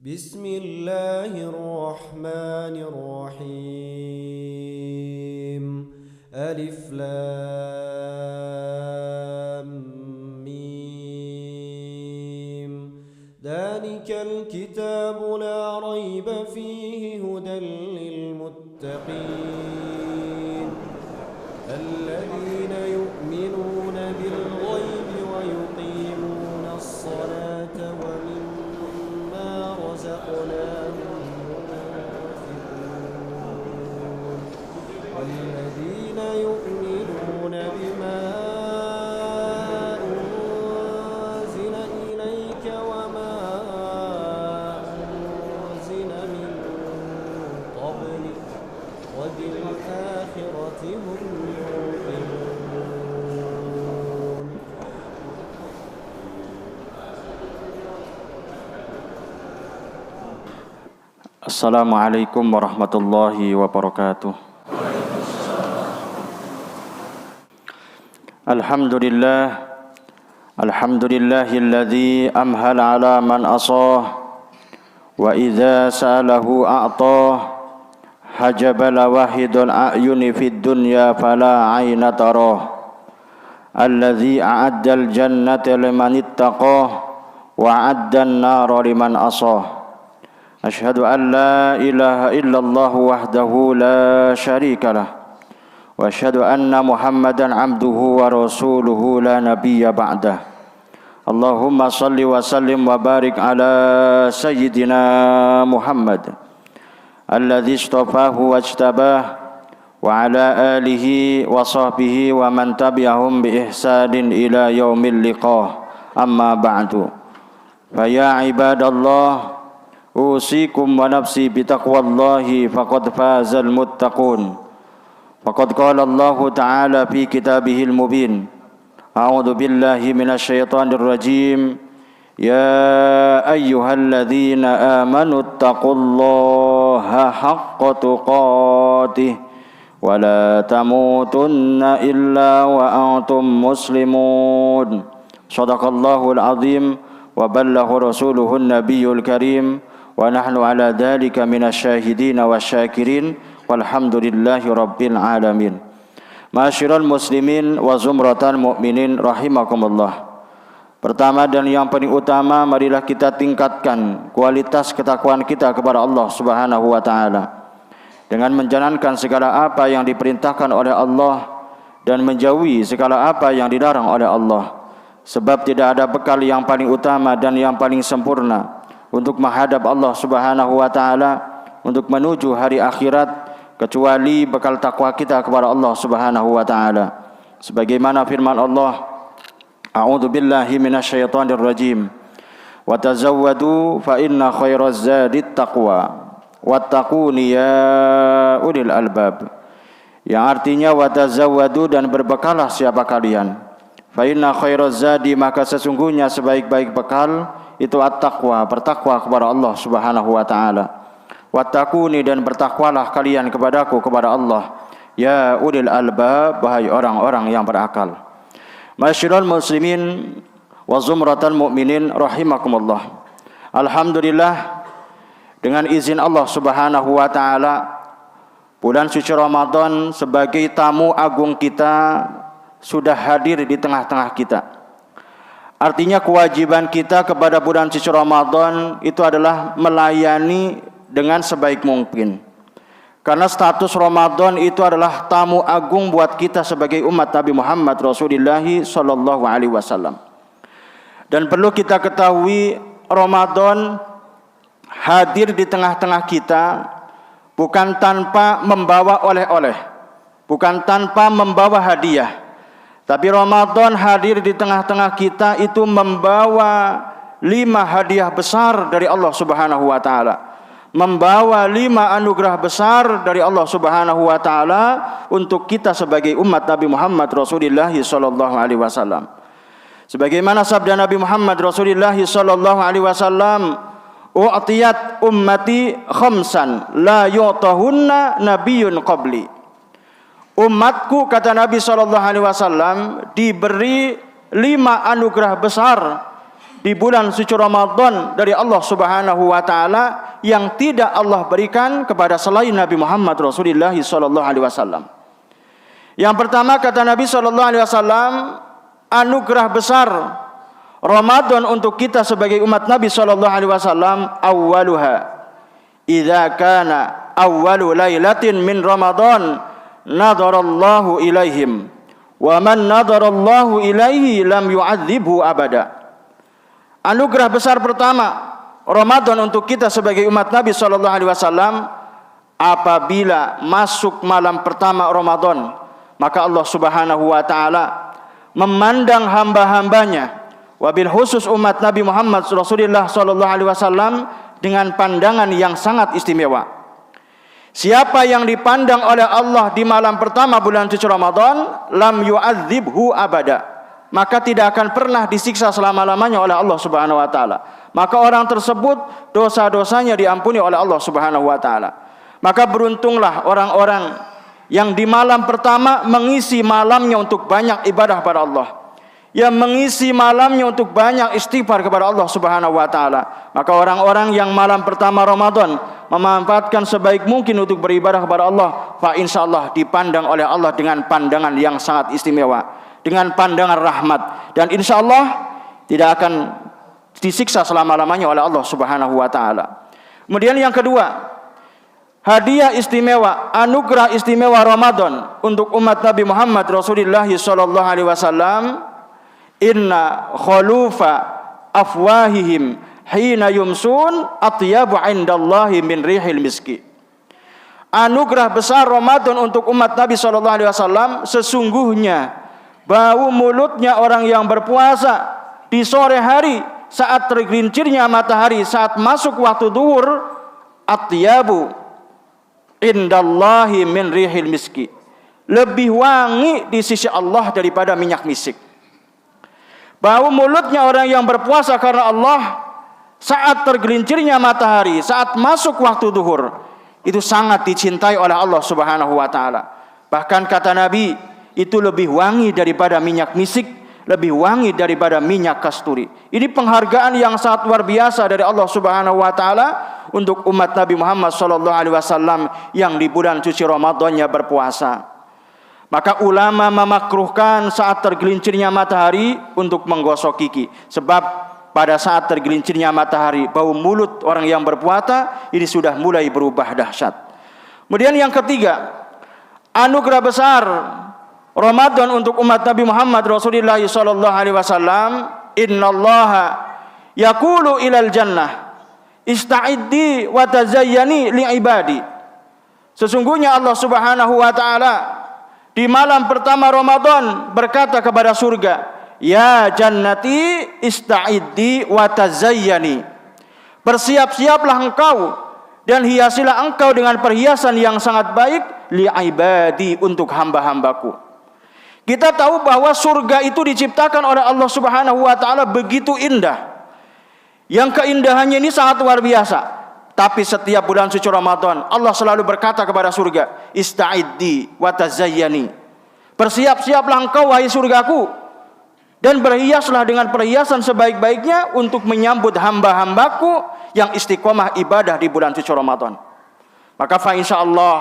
بسم الله الرحمن الرحيم ألف لام ميم ذلك الكتاب لا ريب فيه هدى للمتقين الذين يؤمنون بالغيب ويقيمون الصلاة ومما رزقناهم ينفقون والذين يؤمنون بما أنزل إليك وما أنزل من قبلك وبالآخرة هم يوقنون. Assalamualaikum warahmatullahi wabarakatuh. Alhamdulillahilladzi amhala ala man asah wa idza sa'alahu a'tah hajabala wahidul a'yuni fid dunya fala 'aina tarah alladzi a'addal jannata liman ittaqah wa 'addan nara liman asah. Asyhadu an la ilaha illallah wahdahu la syarika lah wa asyhadu anna Muhammadan abduhu wa rasuluhu la nabiyya ba'dah. Allahumma salli wa sallim wa barik ala sayyidina Muhammad alladzi istafahu wajtabah wa ala alihi wa sahbihi wa man tabi'ahum bi ihsanin ila yaumil liqah. Amma ba'du. Fa ya ibadallah usikum wa nafsi bitaqwallahi faqad fazal muttaqun. Faqad qala Allah Ta'ala fi kitabihil mubin. A'udzu billahi minasyaitonir rajim. Ya ayyuhalladzina amanu taqullaha haqqa tuqatih wa la tamutunna illa wa antum muslimun. Shadaqallahul azim wa ballagha rasuluhun nabiyyul karim. Wa nahnu ala dhalika minasyahidin wasyakirin walhamdulillahi rabbil alamin. Ma'asyiral muslimin wa zumratal mu'minin rahimakumullah. Pertama dan yang paling utama, marilah kita tingkatkan kualitas ketakwaan kita kepada Allah Subhanahu wa taala dengan menjalankan segala apa yang diperintahkan oleh Allah dan menjauhi segala apa yang dilarang oleh Allah. Sebab tidak ada bekal yang paling utama dan yang paling sempurna untuk menghadap Allah Subhanahu wa taala, untuk menuju hari akhirat, kecuali bekal takwa kita kepada Allah Subhanahu wa taala. Sebagaimana firman Allah, A'udzu billahi minasyaitonir rajim. Wa tazawwadu fa inna khairaz zadit taqwa wattaquni ya ulil albab. Yang artinya wa tazawwadu, dan berbekalah siapa kalian. Fa inna khairaz zadi, maka sesungguhnya sebaik-baik bekal itu at-taqwa, bertakwa kepada Allah Subhanahu wa taala. Wattaquni, dan bertakwalah kalian kepadaku, kepada Allah. Ya ulil albab, wahai orang-orang yang berakal. Masyiral muslimin wa zumratal mu'minin rahimakumullah. Alhamdulillah, dengan izin Allah Subhanahu wa taala, bulan suci Ramadan sebagai tamu agung kita sudah hadir di tengah-tengah kita. Artinya kewajiban kita kepada bulan suci Ramadan itu adalah melayani dengan sebaik mungkin. Karena status Ramadan itu adalah tamu agung buat kita sebagai umat Nabi Muhammad Rasulullah sallallahu alaihi wasallam. Dan perlu kita ketahui, Ramadan hadir di tengah-tengah kita bukan tanpa membawa oleh-oleh, bukan tanpa membawa hadiah. Tapi Ramadan hadir di tengah-tengah kita itu membawa 5 hadiah besar dari Allah Subhanahu wa taala. Membawa 5 anugerah besar dari Allah Subhanahu wa taala untuk kita sebagai umat Nabi Muhammad Rasulullah sallallahu alaihi wasallam. Sebagaimana sabda Nabi Muhammad Rasulullah sallallahu alaihi wasallam, "U'tiyat ummati khamsan la yu'tahunna nabiyyun qabli." Umatku, kata Nabi SAW, diberi 5 anugerah besar di bulan suci Ramadan dari Allah Subhanahu wa taala yang tidak Allah berikan kepada selain Nabi Muhammad Rasulullah sallallahu alaihi wasallam. Yang pertama kata Nabi sallallahu alaihi wasallam, anugerah besar Ramadan untuk kita sebagai umat Nabi sallallahu alaihi wasallam, awwaluha idza kana awwalu lailatin min Ramadan nadarallahu ilaihim wa man nadarallahu ilaihi lam yu'adzibhu abada. Anugerah besar pertama Ramadan untuk kita sebagai umat Nabi sallallahu alaihi wasallam, apabila masuk malam pertama Ramadan, maka Allah Subhanahu wa taala memandang hamba-hambanya, wabil khusus umat Nabi Muhammad Rasulullah sallallahu alaihi wasallam, dengan pandangan yang sangat istimewa. Siapa yang dipandang oleh Allah di malam pertama bulan suci Ramadan, lam yu'adzibhu abada, maka tidak akan pernah disiksa selama-lamanya oleh Allah Subhanahu wa taala. Maka orang tersebut dosa-dosanya diampuni oleh Allah Subhanahu wa taala. Maka beruntunglah orang-orang yang di malam pertama mengisi malamnya untuk banyak ibadah pada Allah, yang mengisi malamnya untuk banyak istighfar kepada Allah Subhanahu wa taala. Maka orang-orang yang malam pertama Ramadan memanfaatkan sebaik mungkin untuk beribadah kepada Allah, fa insyaallah dipandang oleh Allah dengan pandangan yang sangat istimewa, dengan pandangan rahmat, dan insyaallah tidak akan disiksa selama-lamanya oleh Allah Subhanahu wa taala. Kemudian yang kedua, hadiah istimewa, anugerah istimewa Ramadan untuk umat Nabi Muhammad Rasulullah sallallahu alaihi wasallam, inna khulufa afwahihim hina yumsun atyabu indallahi min rihil miski. Anugerah besar Ramadan untuk umat Nabi sallallahu alaihi wasallam, sesungguhnya bau mulutnya orang yang berpuasa di sore hari saat tergelincirnya matahari, saat masuk waktu duhur, atyabu indallahi min rihil miski, lebih wangi di sisi Allah daripada minyak misik. Bau mulutnya orang yang berpuasa karena Allah saat tergelincirnya matahari, saat masuk waktu duhur, itu sangat dicintai oleh Allah Subhanahu wa taala. Bahkan kata Nabi, itu lebih wangi daripada minyak misik, lebih wangi daripada minyak kasturi. Ini penghargaan yang sangat luar biasa dari Allah Subhanahu wa taala untuk umat Nabi Muhammad sallallahu alaihi wasallam yang di bulan suci Ramadannya berpuasa. Maka ulama memakruhkan saat tergelincirnya matahari untuk menggosok gigi, sebab pada saat tergelincirnya matahari bau mulut orang yang berpuasa ini sudah mulai berubah dahsyat. Kemudian yang ketiga, anugerah besar Ramadan untuk umat Nabi Muhammad Rasulullah sallallahu alaihi wasallam, innallaha yaqulu ilal jannah ista'iddi wa tazayyani li ibadi. Sesungguhnya Allah Subhanahu wa taala di malam pertama Ramadan berkata kepada surga, ya jannati ista'iddi wa tazayyani. Bersiap-siaplah engkau dan hiasilah engkau dengan perhiasan yang sangat baik li ibadi, untuk hamba-hambaku. Kita tahu bahwa surga itu diciptakan oleh Allah Subhanahu wa taala begitu indah, yang keindahannya ini sangat luar biasa. Tapi setiap bulan suci Ramadan Allah selalu berkata kepada surga, ista'iddi wa tazayyani. Bersiap-siaplah engkau wahai surgaku, dan berhiaslah dengan perhiasan sebaik-baiknya untuk menyambut hamba-hambaku yang istiqomah ibadah di bulan suci Ramadan. Maka fa insyaallah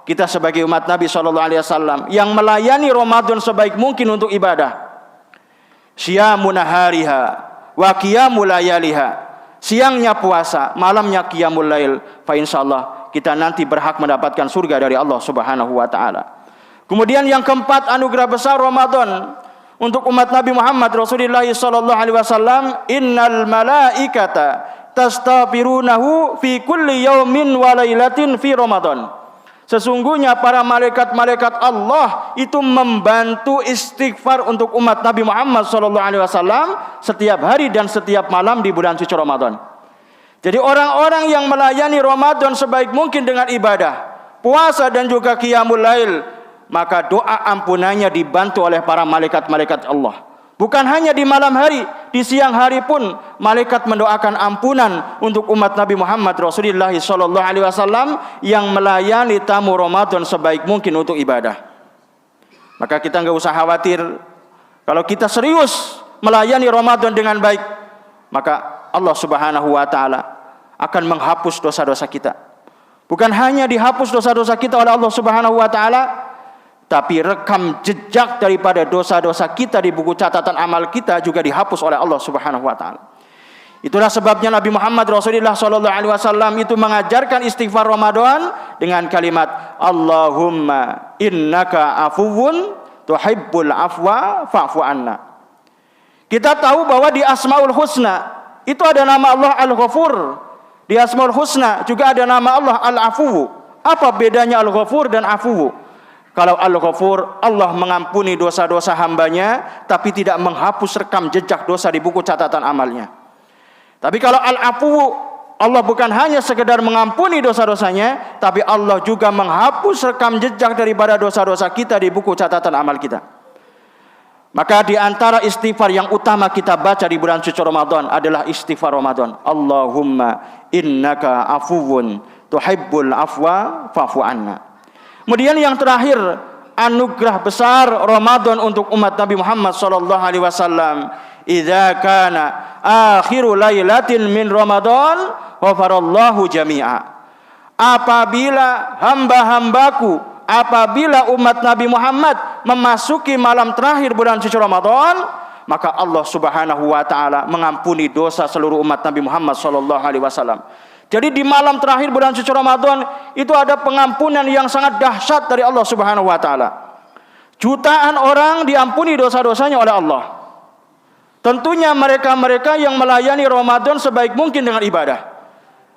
kita sebagai umat Nabi sallallahu alaihi wasallam yang melayani Ramadan sebaik mungkin untuk ibadah, syiamun nahariha wa qiyamul layaliha, siangnya puasa, malamnya qiyamul lail, fa insyaallah kita nanti berhak mendapatkan surga dari Allah Subhanahu wa taala. Kemudian yang keempat, anugerah besar Ramadan untuk umat Nabi Muhammad Rasulullah sallallahu alaihi wasallam, innal malaikata tastaghfirunahu fi kulli yaumin wa lailatin fi Ramadan. Sesungguhnya para malaikat-malaikat Allah itu membantu istighfar untuk umat Nabi Muhammad sallallahu alaihi wasallam setiap hari dan setiap malam di bulan suci Ramadan. Jadi orang-orang yang melayani Ramadan sebaik mungkin dengan ibadah, puasa dan juga qiyamul lail, maka doa ampunannya dibantu oleh para malaikat-malaikat Allah. Bukan hanya di malam hari, di siang hari pun malaikat mendoakan ampunan untuk umat Nabi Muhammad Rasulullah sallallahu alaihi wasallam yang melayani tamu Ramadan sebaik mungkin untuk ibadah. Maka kita enggak usah khawatir kalau kita serius melayani Ramadan dengan baik, maka Allah Subhanahu wa taala akan menghapus dosa-dosa kita. Bukan hanya dihapus dosa-dosa kita oleh Allah Subhanahu wa taala, tapi rekam jejak daripada dosa-dosa kita di buku catatan amal kita juga dihapus oleh Allah Subhanahu wa taala. Itulah sebabnya Nabi Muhammad Rasulullah sallallahu alaihi wasallam itu mengajarkan istighfar Ramadan dengan kalimat Allahumma innaka afuwun tuhibbul afwa fa'fu anna. Kita tahu bahwa di Asmaul Husna itu ada nama Allah Al-Ghafur. Di Asmaul Husna juga ada nama Allah Al-Afuwu. Apa bedanya Al-Ghafur dan Afuwu? Kalau Al-Ghafur, Allah mengampuni dosa-dosa hambanya, tapi tidak menghapus rekam jejak dosa di buku catatan amalnya. Tapi kalau Al-Afuwu, Allah bukan hanya sekedar mengampuni dosa-dosanya, tapi Allah juga menghapus rekam jejak daripada dosa-dosa kita di buku catatan amal kita. Maka di antara istighfar yang utama kita baca di bulan suci Ramadan adalah istighfar Ramadan. Allahumma innaka afuwun tuhibbul afwa fa'fu anna. Kemudian yang terakhir, anugerah besar Ramadan untuk umat Nabi Muhammad sallallahu alaihi wasallam. Idza kana akhiru lailatin min Ramadan ghafarallahu jami'a. Apabila hamba-hambaku, apabila umat Nabi Muhammad memasuki malam terakhir bulan suci Ramadan, maka Allah Subhanahu wa taala mengampuni dosa seluruh umat Nabi Muhammad sallallahu alaihi wasallam. Jadi di malam terakhir bulan suci Ramadan itu ada pengampunan yang sangat dahsyat dari Allah Subhanahu wa taala. Jutaan orang diampuni dosa-dosanya oleh Allah. Tentunya mereka-mereka yang melayani Ramadan sebaik mungkin dengan ibadah.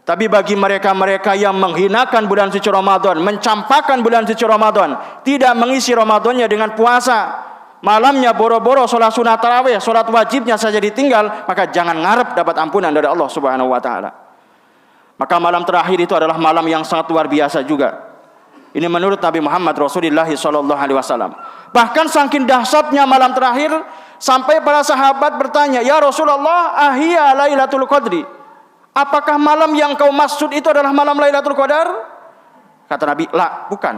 Tapi bagi mereka-mereka yang menghinakan bulan suci Ramadan, mencampakkan bulan suci Ramadan, tidak mengisi Ramadannya dengan puasa, malamnya boro-boro sholat sunat tarawih, sholat wajibnya saja ditinggal, maka jangan ngarep dapat ampunan dari Allah Subhanahu wa taala. Maka malam terakhir itu adalah malam yang sangat luar biasa juga. Ini menurut Nabi Muhammad Rasulullah sallallahu alaihi wasallam. Bahkan saking dahsyatnya malam terakhir sampai para sahabat bertanya, "Ya Rasulullah, ahia Lailatul Qadri?" Apakah malam yang kau maksud itu adalah malam Lailatul Qadar? Kata Nabi, "La, bukan.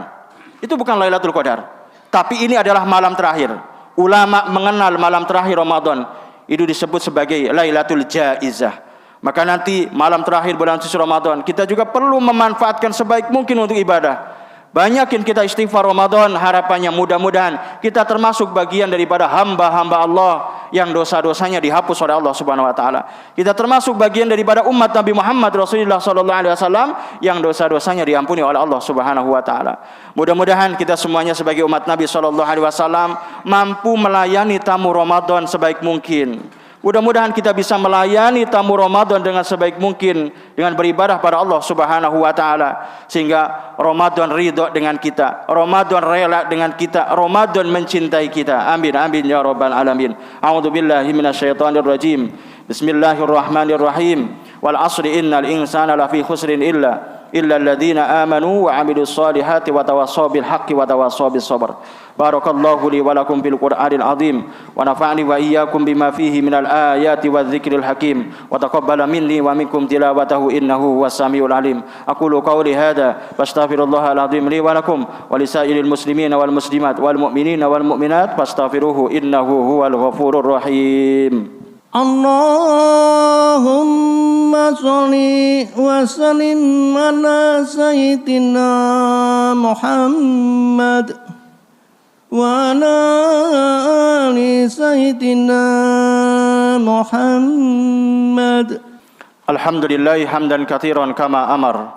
Itu bukan Lailatul Qadar. Tapi ini adalah malam terakhir." Ulama mengenal malam terakhir Ramadan itu disebut sebagai Lailatul Jaizah. Maka nanti malam terakhir bulan suci Ramadan kita juga perlu memanfaatkan sebaik mungkin untuk ibadah. Banyakin kita istighfar Ramadan, harapannya mudah-mudahan kita termasuk bagian daripada hamba-hamba Allah yang dosa-dosanya dihapus oleh Allah Subhanahu wa taala. Kita termasuk bagian daripada umat Nabi Muhammad Rasulullah sallallahu alaihi wasallam yang dosa-dosanya diampuni oleh Allah Subhanahu wa taala. Mudah-mudahan kita semuanya sebagai umat Nabi sallallahu alaihi wasallam mampu melayani tamu Ramadan sebaik mungkin. Mudah-mudahan kita bisa melayani tamu Ramadan dengan sebaik mungkin dengan beribadah pada Allah Subhanahu wa taala sehingga Ramadan ridho dengan kita, Ramadan rela dengan kita, Ramadan mencintai kita. Amin amin ya rabbal alamin. A'udzubillahi minasyaitonir rajim. Bismillahirrahmanirrahim. Wal 'ashri innal insana lafi khusrin illa alladzina amanu wa 'amilus solihati wa tawassaw bil haqqi wa tawassaw bis sabr. Barakallahu li wa lakum fil Qur'anil azim wa nafa'ani wa iyyakum bima fihi minal ayati wadh-dhikril hakim wa taqabbala minni wa minkum tilawatahu innahu huwas samiul alim. Aqulu qawli hadza fastaghfirullahal azim li wa lakum wa lisairil muslimina wal muslimat wal mu'minina wal mu'minat fastaghfiruhu innahu huwal ghafurur rahim. Allahumma sholli wa sallim ala sayyidina Muhammad wa ala ali sayyidina Muhammad. Alhamdulillahi hamdan katsiran kama amar.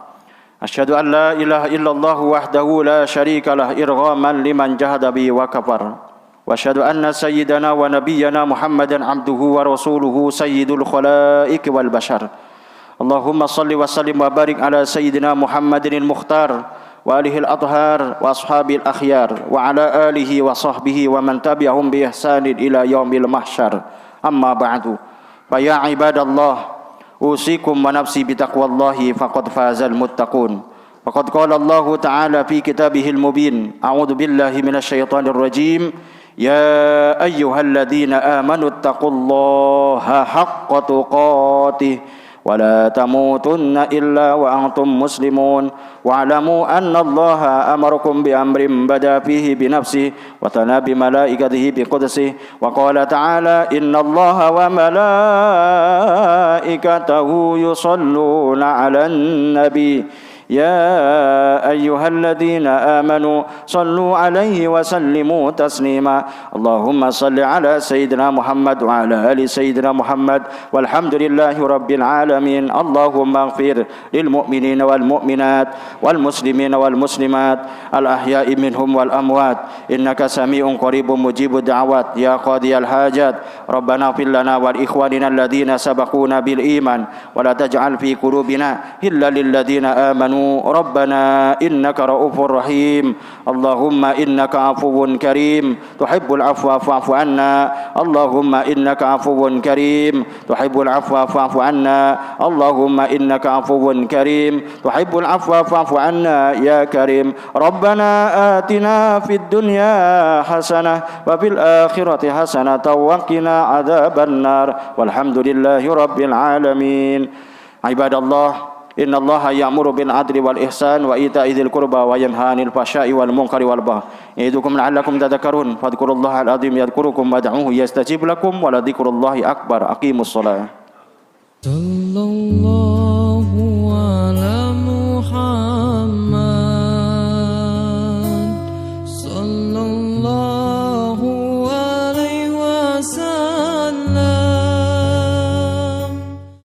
Asyhadu an la ilaha illallah wahdahu la syarika lah irghaman liman jahada bi wa kafar. Wa asyhadu anna sayyidana wa nabiyyana Muhammadan abduhu wa rasuluhu sayyidul khalaiqi wal bashar. Allahumma salli wa sallim wa barik ala sayyidina Muhammadin al-mukhtar wa alihi al-athhar wa ashabil akhyar wa ala alihi wa sahbihi wa man tabi'ahum bi ihsanin ila yaumil mahsyar. Amma ba'du. Fa ya ibadallah, usikum wa nafsi bi taqwallahi faqad fazal muttaqun. Faqad qala Allah ta'ala fi kitabihil mubin. A'udzu billahi minasy syaithanir rajim. Ya ayyuhalladzina amanu taqullaha haqqa tuqatih ولا تموتن إلا وأنتم مسلمون واعلموا أن الله أمركم بأمر بدأ فيه بنفسه وثنى بملائكته بقدسه وقال تعالى إن الله وملائكته يصلون على النبي يا أيها الذين آمنوا صلوا عليه وسلموا تسليما اللهم صل على سيدنا محمد وعلى آل سيدنا محمد والحمد لله رب العالمين اللهم اغفر للمؤمنين والمؤمنات والمسلمين والمسلمات الأحياء منهم والأموات إنك سميع قريب مجيب الدعوات يا قاضي الحاجات ربنا اغفر لنا ولإخواننا الذين سبقونا بالإيمان ولا تجعل في قلوبنا إلا للذين آمنوا ربنا إنك رؤوف رحيم اللهم إنك عفو كريم تحب العفو فاعف عنا اللهم إنك عفو كريم تحب العفو فاعف عنا اللهم إنك عفو كريم تحب العفو فاعف عنا يا كريم ربنا آتنا في الدنيا حسنة وفي الآخرة حسنة وقنا عذاب النار والحمد لله رب العالمين عباد الله إن الله يأمر بالعدل والإحسان وإيتاء ذي القربى وينهى عن الفحشاء والمنكر والبغي يعظكم لعلكم تذكرون فاذكروا الله العظيم يذكركم وادعوه يستجيب لكم ولذكر الله أكبر أقيموا الصلاة